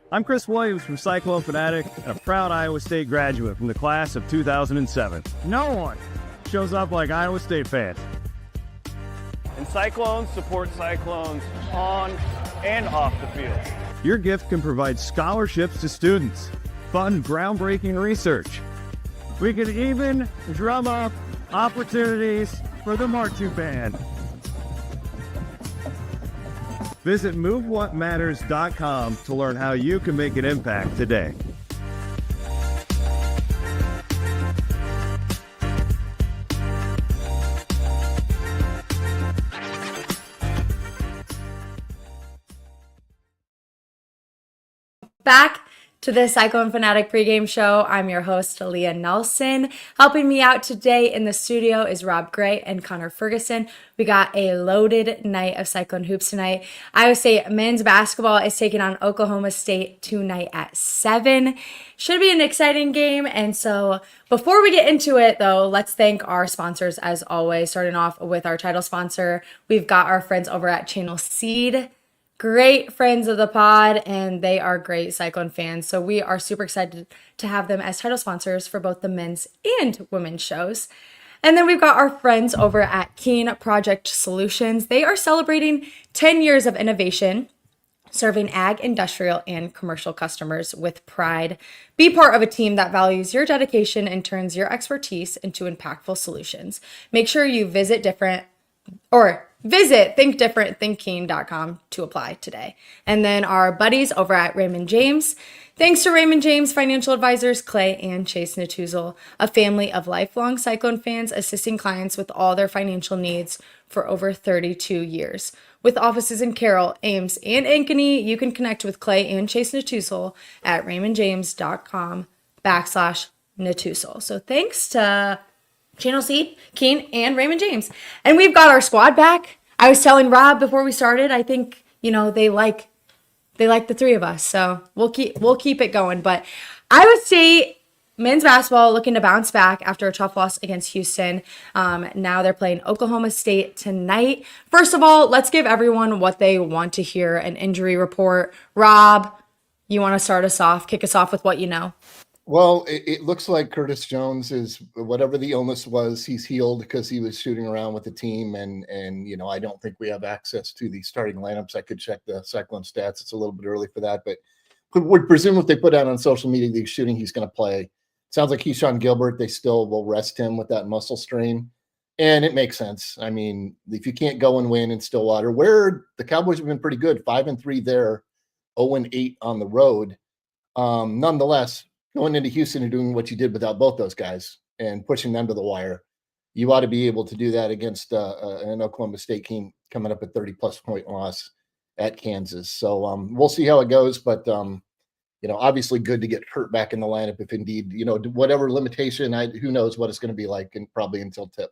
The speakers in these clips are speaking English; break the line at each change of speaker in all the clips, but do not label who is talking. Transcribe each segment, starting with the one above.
I'm Chris Williams from Cyclone Fanatic and a proud Iowa State graduate from the class of 2007. No one shows up like Iowa State fans.
And Cyclones support Cyclones on and off the field.
Your gift can provide scholarships to students, fund groundbreaking research. We can even drum up opportunities for the marching band. Visit MoveWhatMatters.com to learn how you can make an impact today.
Back to the Cyclone Fanatic pregame show. I'm your host, Lea Nelson. Helping me out today in the studio is Rob Gray and Connor Ferguson. We got a loaded night of Cyclone hoops tonight. Iowa State men's basketball is taking on Oklahoma State tonight at 7. Should be an exciting game. And so before we get into it, though, let's thank our sponsors as always. Starting off with our title sponsor, we've got our friends over at Channel Seed. Great friends of the pod, and they are great Cyclone fans. So we are super excited to have them as title sponsors for both the men's and women's shows. And then we've got our friends over at Keen Project Solutions. They are celebrating 10 years of innovation, serving ag, industrial, and commercial customers with pride. Be part of a team that values your dedication and turns your expertise into impactful solutions. Make sure you visit thinkdifferentthinkeen.com to apply today. And then our buddies over at Raymond James. Thanks to Raymond James Financial Advisors, Clay and Chase Natuzel, a family of lifelong Cyclone fans assisting clients with all their financial needs for over 32 years. With offices in Carroll, Ames, and Ankeny, you can connect with Clay and Chase Natuzel at raymondjames.com/Natuzel. So thanks to Channel Seed, Keen, and Raymond James. And we've got our squad back. I was telling Rob before we started, I think, they like the three of us. So we'll keep it going. But Iowa State men's basketball looking to bounce back after a tough loss against Houston. Now they're playing Oklahoma State tonight. First of all, let's give everyone what they want to hear, an injury report. Rob, you want to start us off, kick us off with what you know?
Well, it looks like Curtis Jones is, whatever the illness was, he's healed because he was shooting around with the team. And I don't think we have access to the starting lineups. I could check the Cyclone stats. It's a little bit early for that, but would presume if they put out on social media the shooting, he's going to play. Sounds like Keyshawn Gilbert, they still will rest him with that muscle strain. And it makes sense. I mean, if you can't go and win in Stillwater, where the Cowboys have been pretty good, 5-3 there, 0-8 on the road. Nonetheless, going into Houston and doing what you did without both those guys and pushing them to the wire, you ought to be able to do that against an Oklahoma State team coming up at 30-plus point loss at Kansas. So we'll see how it goes. But, obviously good to get Hurt back in the lineup if indeed, whatever limitation, who knows what it's going to be like, and probably until tip.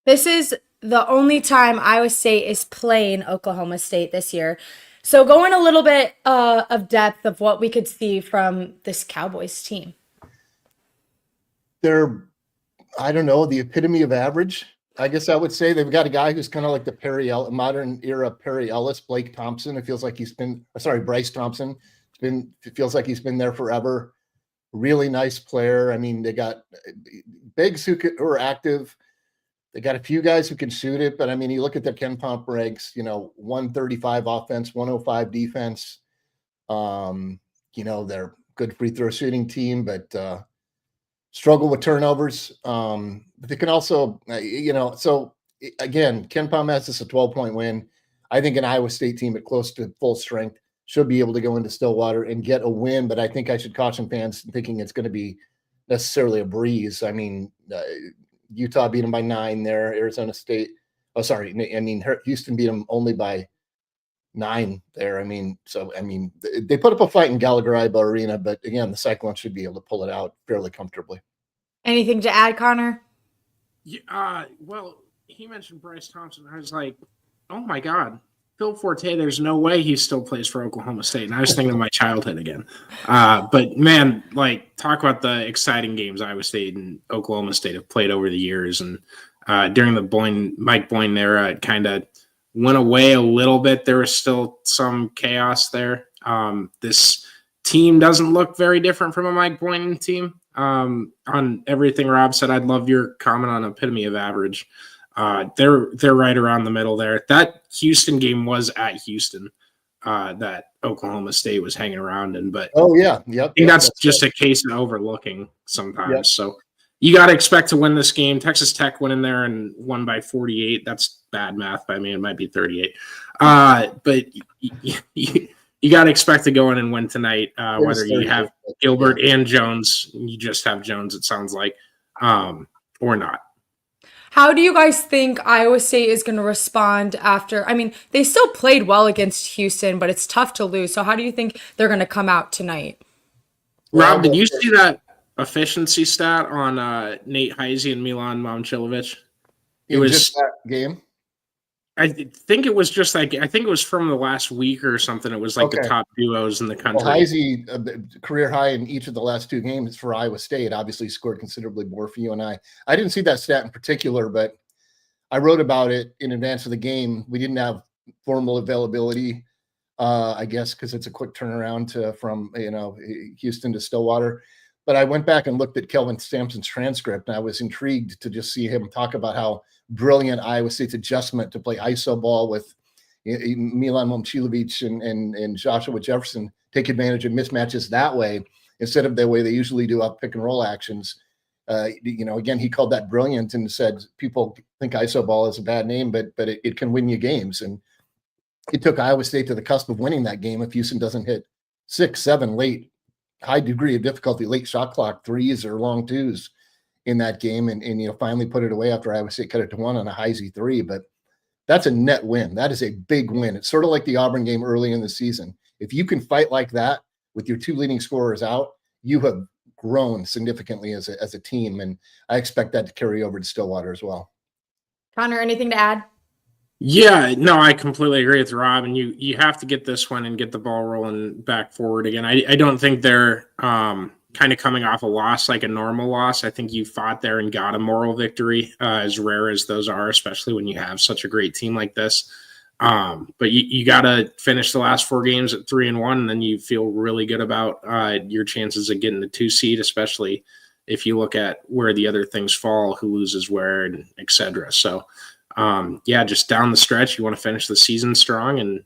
This is the only time Iowa State is playing Oklahoma State this year. So going a little bit of depth of what we could see from this Cowboys team.
They're, the epitome of average. I guess I would say they've got a guy who's kind of like the modern era Perry Ellis, Blake Thompson. It feels like Bryce Thompson. It feels like he's been there forever. Really nice player. I mean, they got bigs who are active. They got a few guys who can shoot it, but I mean, you look at their Ken Pomp ranks, 135 offense, 105 defense. They're good free throw shooting team, but struggle with turnovers. But they can also, so again, Ken Pomp has this a 12-point win. I think an Iowa State team at close to full strength should be able to go into Stillwater and get a win. But I think I should caution fans thinking it's going to be necessarily a breeze. I mean, Utah beat them by 9 there. Arizona State. Houston beat them only by 9 there. They put up a fight in Gallagher-Iba Arena, but again, the Cyclones should be able to pull it out fairly comfortably.
Anything to add, Connor?
Yeah, well, he mentioned Bryce Thompson. I was like, oh my God, Phil Forte, there's no way he still plays for Oklahoma State. And I was thinking of my childhood again. But man, talk about the exciting games Iowa State and Oklahoma State have played over the years. And during the Mike Boyne era, it kind of went away a little bit. There was still some chaos there. This team doesn't look very different from a Mike Boynton team. On everything Rob said, I'd love your comment on epitome of average. They're right around the middle there. That Houston game was at Houston, that Oklahoma State was hanging around in, but
yep.
I think that's just a case of overlooking sometimes. Yep. So you got to expect to win this game. Texas Tech went in there and won by 48. That's bad math by me. It might be 38. But you got to expect to go in and win tonight, whether you have Gilbert and Jones. You just have Jones, it sounds like, or not.
How do you guys think Iowa State is going to respond after? I mean, they still played well against Houston, but it's tough to lose. So how do you think they're going to come out tonight?
Rob, did you see that efficiency stat on Nate Heisey and Milan Momcilovic?
It was just that game.
I think it was just like, I think it was from the last week or something. It was like the top duos in the country.
Well, Heisey, career high in each of the last 2 games for Iowa State, obviously scored considerably more for UNI. I didn't see that stat in particular, but I wrote about it in advance of the game. We didn't have formal availability, I guess, because it's a quick turnaround from Houston to Stillwater. But I went back and looked at Kelvin Sampson's transcript, and I was intrigued to just see him talk about how brilliant Iowa State's adjustment to play iso ball with Milan Momcilovic and Joshua Jefferson, take advantage of mismatches that way instead of the way they usually do up pick and roll actions. Again, he called that brilliant and said people think iso ball is a bad name, but it can win you games. And it took Iowa State to the cusp of winning that game if Houston doesn't hit 6, 7 late, high degree of difficulty, late shot clock threes or long twos in that game, and finally put it away after Iowa State cut it to 1 on a Heisey 3. But that's a net win. That is a big win. It's sort of like the Auburn game early in the season. If you can fight like that with your 2 leading scorers out, you have grown significantly as a team, and I expect that to carry over to Stillwater as well.
Connor, anything to add?
Yeah, no, I completely agree with Rob, and you have to get this one and get the ball rolling back forward again. I don't think they're kind of coming off a loss like a normal loss. I think you fought there and got a moral victory, as rare as those are, especially when you have such a great team like this. But you got to finish the last 4 games at 3-1, and then you feel really good about your chances of getting the 2 seed, especially if you look at where the other things fall, who loses where, and et cetera. So, just down the stretch, you want to finish the season strong, and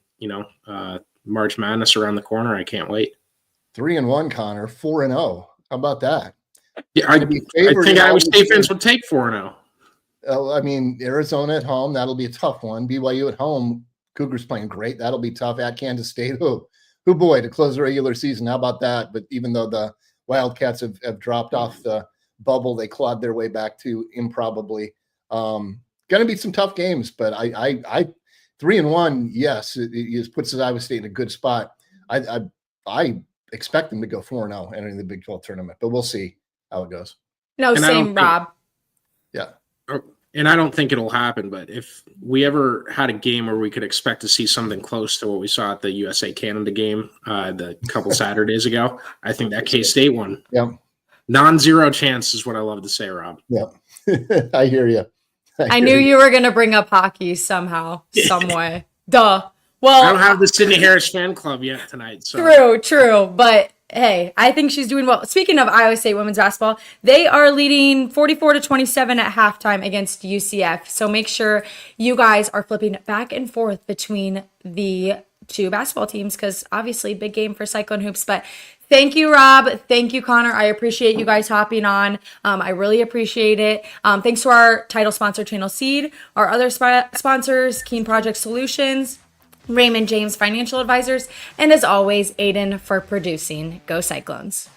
March Madness around the corner. I can't wait.
3-1, Connor. 4-0. How about that?
Yeah, I think Iowa State fans would take 4-0.
I mean, Arizona at home, that'll be a tough one. BYU at home, Cougars playing great. That'll be tough. At Kansas State, oh boy, to close the regular season. How about that? But even though the Wildcats have dropped off the bubble, they clawed their way back to improbably. Going to be some tough games, but I 3-1, yes, it puts Iowa State in a good spot. I expect them to go 4-0 entering the Big 12 tournament, but we'll see how it goes.
No, same, Rob.
Yeah.
And I don't think it'll happen, but if we ever had a game where we could expect to see something close to what we saw at the USA-Canada game the couple Saturdays ago, I think that K-State one.
Yeah.
Non-zero chance is what I love to say, Rob.
Yeah. I hear you.
I knew you were going to bring up hockey somehow, some way. Duh. Well,
I don't have the Sydney Harris fan club yet tonight. So.
True. But hey, I think she's doing well. Speaking of Iowa State women's basketball, they are leading 44-27 at halftime against UCF. So make sure you guys are flipping back and forth between the 2 basketball teams, because obviously big game for Cyclone Hoops. But thank you, Rob. Thank you, Connor. I appreciate you guys hopping on. I really appreciate it. Thanks to our title sponsor, Channel Seed, our other sponsors, Keen Project Solutions, Raymond James Financial Advisors, and as always, Aiden for producing. Go Cyclones.